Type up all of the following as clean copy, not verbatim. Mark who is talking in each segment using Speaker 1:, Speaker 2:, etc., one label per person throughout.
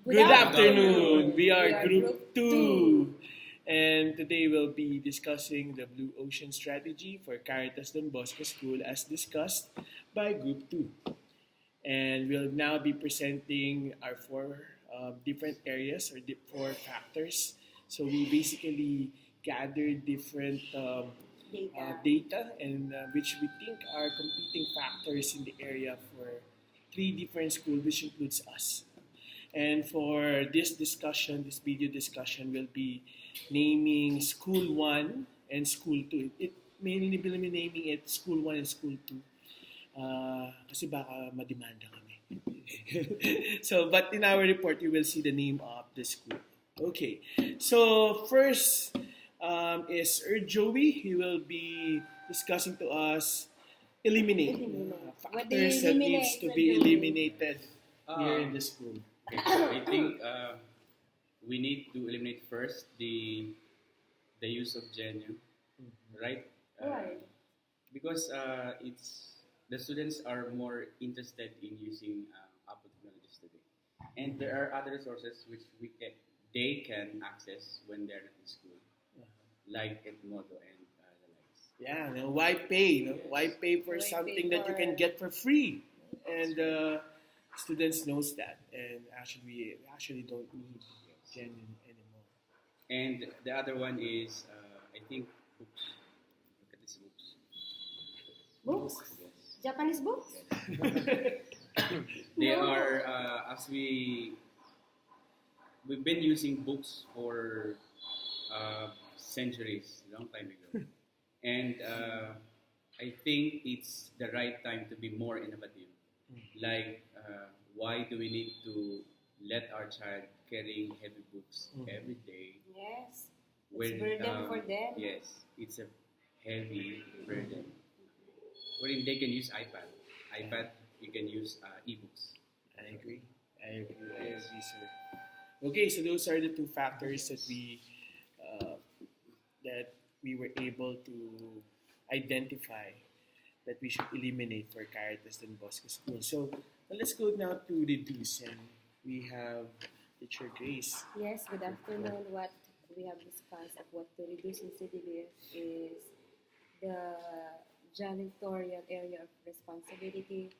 Speaker 1: Good afternoon. We are
Speaker 2: We are
Speaker 1: Group
Speaker 2: Group
Speaker 1: 2. And today we'll be discussing the Blue Ocean strategy for Caritas Don Bosco School as discussed by Group 2. And we'll now be presenting our four different areas or four factors. So we basically gathered different data and which we think are competing factors in the area for three different schools, which includes us. And for this discussion, this video discussion, will be naming School 1 and School 2. It mainly will be naming it School 1 and School 2. Kasi baka mademanda kami. So, but in our report, you will see the name of the school. Okay. So, first is Joey. He will be discussing to us eliminate factors that needs to be eliminated here in the school.
Speaker 3: Okay, so I think we need to eliminate first the use of genuine, right?
Speaker 2: Right.
Speaker 3: Because it's the students are more interested in using Apple technologies today, and there are other resources which they can access when they're not in school, like Edmodo and the likes.
Speaker 1: Yeah, why pay? Why pay for
Speaker 2: Why
Speaker 1: something
Speaker 2: pay
Speaker 1: that you
Speaker 2: for-
Speaker 1: can get for free? And students knows that, and we actually don't need genuine anymore.
Speaker 3: And the other one is I think books. Look at these books.
Speaker 2: Books?
Speaker 3: Yes.
Speaker 2: Japanese books?
Speaker 3: They
Speaker 2: No.
Speaker 3: are as we've been using books for centuries, long time ago, and I think it's the right time to be more innovative. Like, why do we need to let our child carrying heavy books every day?
Speaker 2: Yes.
Speaker 3: When,
Speaker 2: burden for them.
Speaker 3: Yes, it's a heavy burden. Wherein they can use iPad. iPad, you can use ebooks.
Speaker 1: I agree. I agree, sir. Okay, so those are the two factors that we were able to identify that we should eliminate for Caritas Don Bosco School. So let's go now to reduce, and we have Teacher Grace.
Speaker 2: Yes, good afternoon. What we have discussed of what to reduce in CDBS is the janitorial area of responsibility.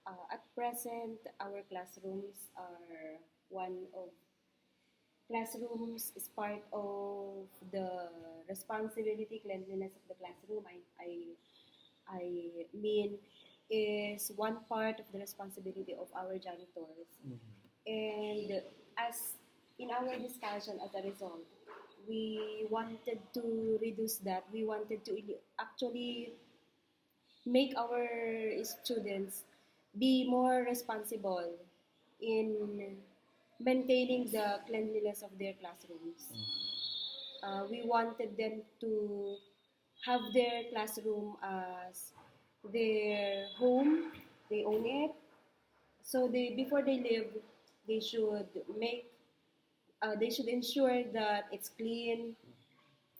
Speaker 2: At present, our classrooms are classrooms is part of the responsibility, cleanliness of the classroom. I mean, is one part of the responsibility of our janitors. And as in our discussion as a result, we wanted to reduce that. We wanted to actually make our students be more responsible in maintaining the cleanliness of their classrooms. We wanted them to have their classroom as their home. They own it. So before they leave, they should ensure that it's clean,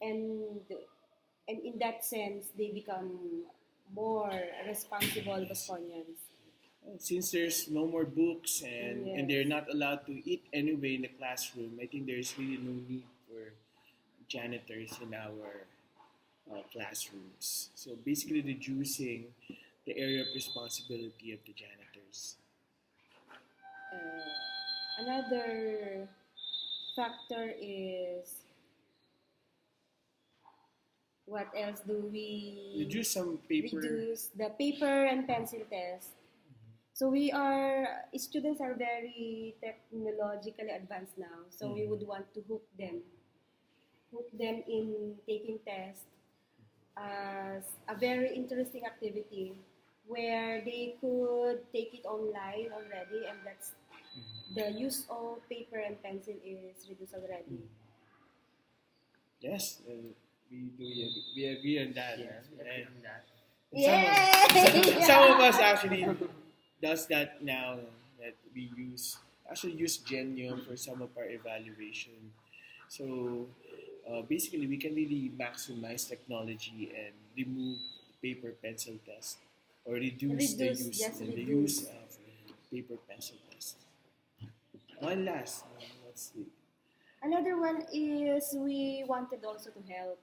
Speaker 2: and in that sense, they become more responsible Bosconians.
Speaker 1: Since there's no more books and they're not allowed to eat anyway in the classroom, I think there's really no need for janitors in our classrooms. So basically reducing the area of responsibility of the janitors.
Speaker 2: Another factor is what else do we
Speaker 1: Reduce some paper.
Speaker 2: reduce the paper and pencil test. So students are very technologically advanced now. So we would want to hook them in taking tests as a very interesting activity where they could take it online already, and that's the use of paper and pencil is reduced already.
Speaker 1: Yes, we agree on that. And some of us actually does that now, that we use Genio for some of our evaluation. So basically, we can really maximize technology and remove paper pencil test, or reduce the use
Speaker 2: Just
Speaker 1: and the
Speaker 2: reduce.
Speaker 1: use of paper pencil test. one last. Let's see.
Speaker 2: Another one is we wanted also to help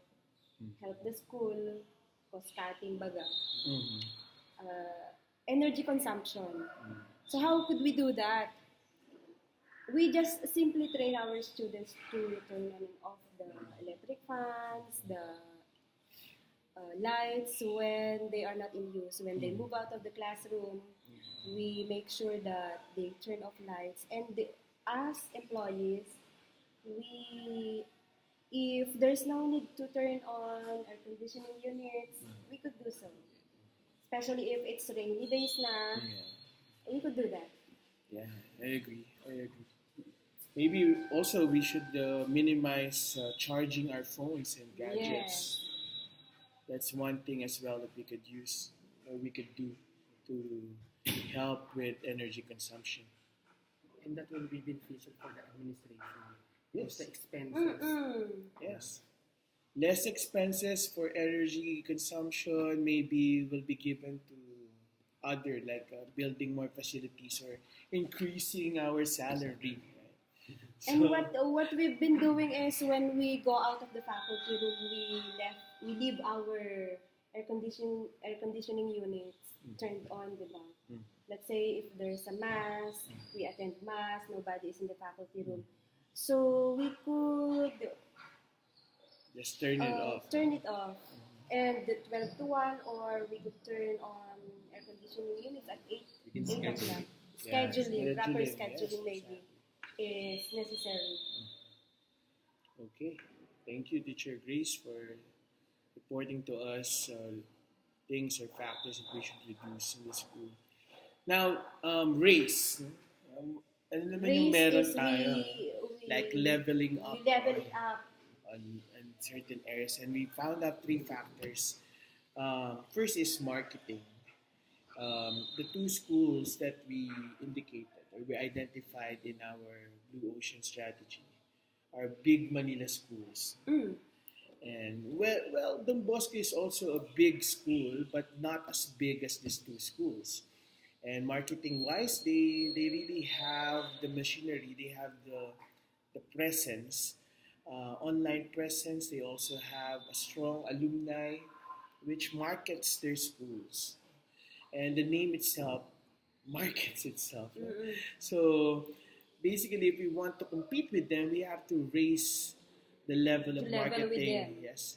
Speaker 2: the school, cost cutting baga,
Speaker 1: Mhm.
Speaker 2: energy consumption. So how could we do that? We just simply train our students to turn on and off the electric fans, the lights when they are not in use. When they move out of the classroom, we make sure that they turn off lights. And as employees, we if there's no need to turn on air conditioning units, we could do so. Especially if it's rainy days na, we could do that.
Speaker 1: Yeah, I agree. Maybe also we should minimize charging our phones and gadgets. That's one thing as well that we could use or we could do to help with energy consumption.
Speaker 4: And that will be beneficial for the administration.
Speaker 1: Yes.
Speaker 4: The expenses.
Speaker 1: Yes. Less expenses for energy consumption maybe will be given to other like building more facilities or increasing our salary. Right?
Speaker 2: And what we've been doing is when we go out of the faculty room, we leave our air conditioning units turned on, diba? Let's say if there's a mass, we attend mass, nobody is in the faculty room. So we could
Speaker 1: just turn it off.
Speaker 2: Turn it off. And the 12 to 1, or we could turn on air conditioning units at 8
Speaker 3: You can
Speaker 2: o'clock.
Speaker 3: schedule.
Speaker 2: Scheduling, proper
Speaker 1: scheduling,
Speaker 2: scheduling
Speaker 1: yes,
Speaker 2: maybe is necessary.
Speaker 1: Okay. Thank you, Teacher Grace, for reporting to us things or factors that we should reduce in the school. Now, race. Ano naman yung meron
Speaker 2: Race is
Speaker 1: tayo? Like leveling up.
Speaker 2: We level it up.
Speaker 1: On certain areas, and we found out 3 factors. First is marketing. The 2 schools that we indicated or we identified in our Blue Ocean strategy are big Manila schools. And well, Don Bosco is also a big school, but not as big as these 2 schools. And marketing-wise, they really have the machinery, they have the presence. Online presence. They also have a strong alumni which markets their schools. And the name itself markets itself. So basically, if we want to compete with them, we have to raise the level of
Speaker 2: To level with
Speaker 1: marketing.
Speaker 2: them.
Speaker 1: Yes,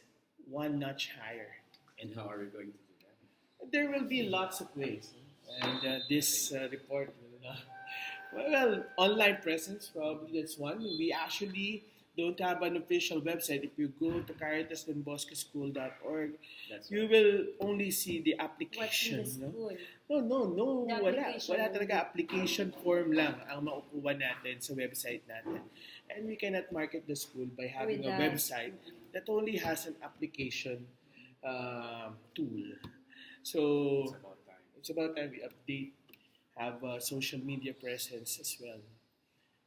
Speaker 1: one notch higher.
Speaker 3: And how are we going to do that?
Speaker 1: There will be lots of ways. And this report will well, online presence, probably that's one. We actually don't have an official website. If you go to caritasdonboscoschool.org,
Speaker 3: That's
Speaker 1: you
Speaker 3: right.
Speaker 1: will only see the
Speaker 2: What's in
Speaker 1: application.
Speaker 2: the
Speaker 1: No?
Speaker 2: school?
Speaker 1: No.
Speaker 2: The
Speaker 1: Wala.
Speaker 2: application.
Speaker 1: Wala talaga. Application form lang ang maupuan natin sa website natin. And we cannot market the school by having
Speaker 2: With
Speaker 1: a
Speaker 2: that.
Speaker 1: website that only has an application tool. So
Speaker 3: It's about time.
Speaker 1: it's about time we update, have a social media presence as well.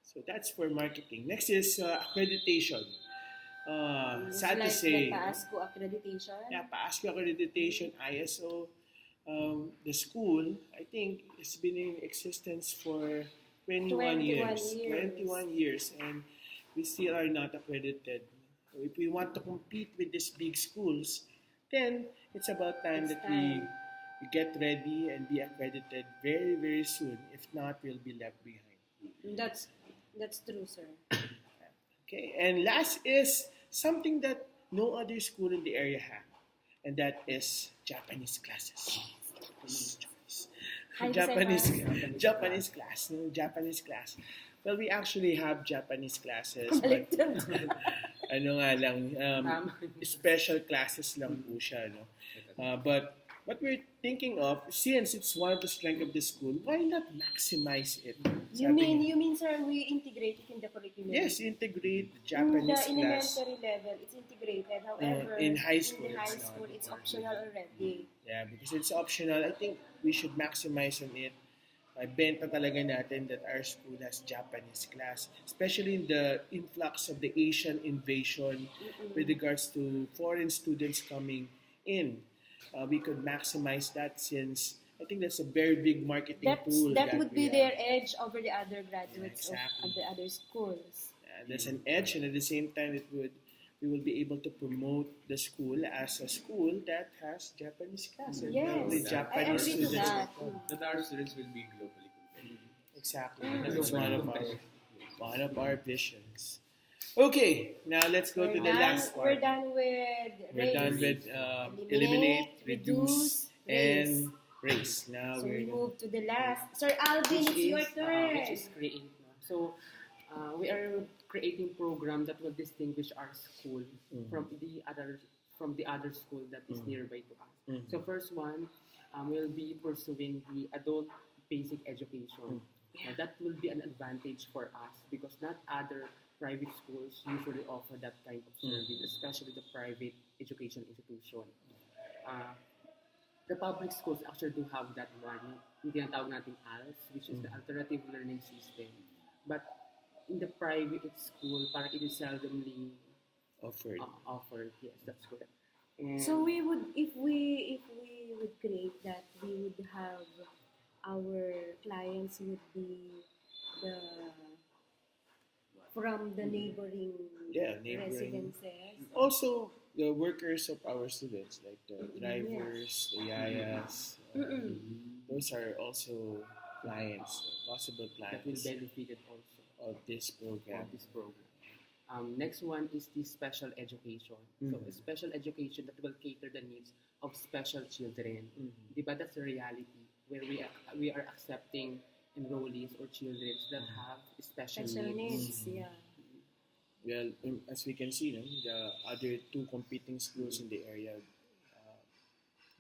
Speaker 1: So that's for marketing. Next is accreditation. Sad to say.
Speaker 2: Like PASCO accreditation.
Speaker 1: Yeah, PASCO accreditation, ISO. The school, I think, has been in existence for 21 years. 21 years. And we still are not accredited. So if we want to compete with these big schools, then it's about time
Speaker 2: It's
Speaker 1: that
Speaker 2: time.
Speaker 1: we get ready and be accredited very, very soon. If not, we'll be left behind.
Speaker 2: That's true, sir.
Speaker 1: Okay, and last is something that no other school in the area have, and that is Japanese classes.
Speaker 2: Hi,
Speaker 1: Japanese
Speaker 2: Josefa.
Speaker 1: Japanese class, no Japanese class. Well, we actually have Japanese classes, but ano nga lang, special classes lang po siya, no. But what we're thinking of, since it's one of the strengths of the school, why not maximize it?
Speaker 2: You mean, sir, we integrate it in the curriculum?
Speaker 1: Yes, integrate the
Speaker 2: In
Speaker 1: Japanese
Speaker 2: the
Speaker 1: class.
Speaker 2: elementary level, it's integrated. However,
Speaker 1: in high school,
Speaker 2: in the high
Speaker 1: it's
Speaker 2: school,
Speaker 1: not.
Speaker 2: it's optional already.
Speaker 1: Yeah, because it's optional. I think we should maximize on it. Benta talaga natin that our school has Japanese class, especially in the influx of the Asian invasion with regards to foreign students coming in. We could maximize that since I think that's a very big marketing tool.
Speaker 2: That would
Speaker 1: we
Speaker 2: be their
Speaker 1: have.
Speaker 2: edge over the other graduates
Speaker 1: Exactly.
Speaker 2: of the other schools.
Speaker 1: There's an edge, and at the same time, we will be able to promote the school as a school that has Japanese classes.
Speaker 2: Yes,
Speaker 1: The
Speaker 2: I
Speaker 1: Japanese
Speaker 2: agree to
Speaker 1: students.
Speaker 2: that.
Speaker 3: That our students will be globally competitive.
Speaker 1: Exactly.
Speaker 2: Mm.
Speaker 1: That's one of our visions. Okay, now let's go to the last
Speaker 2: We're
Speaker 1: part.
Speaker 2: done with
Speaker 1: We're done with eliminate, reduce, and race. Now
Speaker 2: So
Speaker 1: we're
Speaker 2: we move to the last. Sir Alvin, it's your turn.
Speaker 4: which is create. No? So we are creating program that will distinguish our school
Speaker 1: Mhm.
Speaker 4: from the other school that is
Speaker 1: Mhm.
Speaker 4: nearby to us.
Speaker 1: Mhm.
Speaker 4: So first one, we'll be pursuing the adult basic education. That will be an advantage for us because not other private schools usually offer that kind of service, especially the private education institution. Uh, the public schools actually do have that one, yung tinatawag nating ALS, which is the Alternative Learning System. But in the private school, parang it is seldomly
Speaker 1: offered.
Speaker 4: offered. Yes, that's correct. And
Speaker 2: So we would, if we would create that, we would have our clients would be the from the neighboring
Speaker 1: Neighboring.
Speaker 2: residences.
Speaker 1: Also, the workers of our students, like the drivers, the yayas, those are also clients, possible
Speaker 4: that will
Speaker 1: clients
Speaker 4: benefited also
Speaker 1: of this program.
Speaker 4: of this program. Next one is the special education. So
Speaker 1: Mhm.
Speaker 4: a special education that will cater the needs of special children.
Speaker 1: Mhm.
Speaker 4: Diba that's the reality where we are accepting enrollees or children that have special
Speaker 2: Special
Speaker 4: needs.
Speaker 2: needs, yeah.
Speaker 1: Well, as we can see, no, the other two competing schools in the area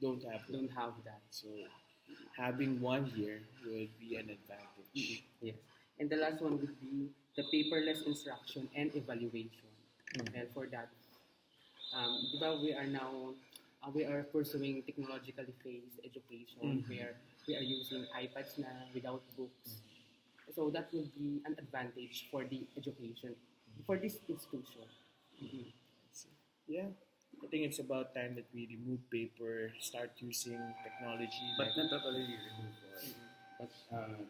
Speaker 1: don't have them.
Speaker 4: Don't have that.
Speaker 1: So having one here would be an advantage.
Speaker 4: Yes. And the last one would be the paperless instruction and evaluation. And for that, diba we are now we are pursuing technologically based education where we are using iPads na without books. So that will be an advantage for the education for this institution.
Speaker 1: So, yeah, I think it's about time that we remove paper, start using technology.
Speaker 3: But not totally remove, but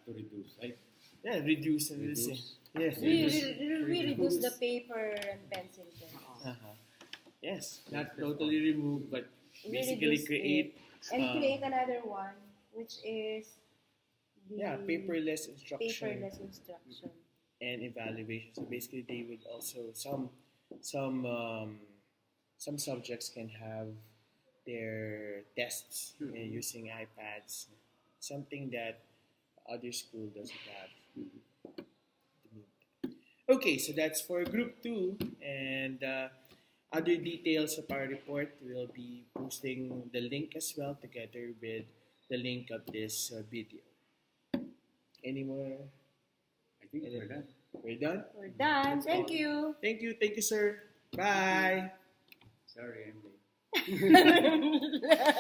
Speaker 3: to reduce. Like,
Speaker 1: Yeah, reduce and
Speaker 3: Reduce.
Speaker 1: Yes,
Speaker 2: We reduce the paper and pencil pen.
Speaker 1: Uh-huh. Yes, not totally remove, but
Speaker 2: We
Speaker 1: basically
Speaker 2: reduce
Speaker 1: create.
Speaker 2: And create another one, which is the
Speaker 1: Paperless instruction
Speaker 2: paperless instruction.
Speaker 1: and evaluation. So basically, they would also some subjects can have their tests using iPads, something that other school doesn't have. Okay, so that's for Group 2, and other details of our report, we'll be posting the link as well together with the link of this video. Any more?
Speaker 3: I think we're done.
Speaker 1: We're done?
Speaker 2: We're done. Thank you.
Speaker 1: Thank you, sir. Bye.
Speaker 3: Sorry, I'm late.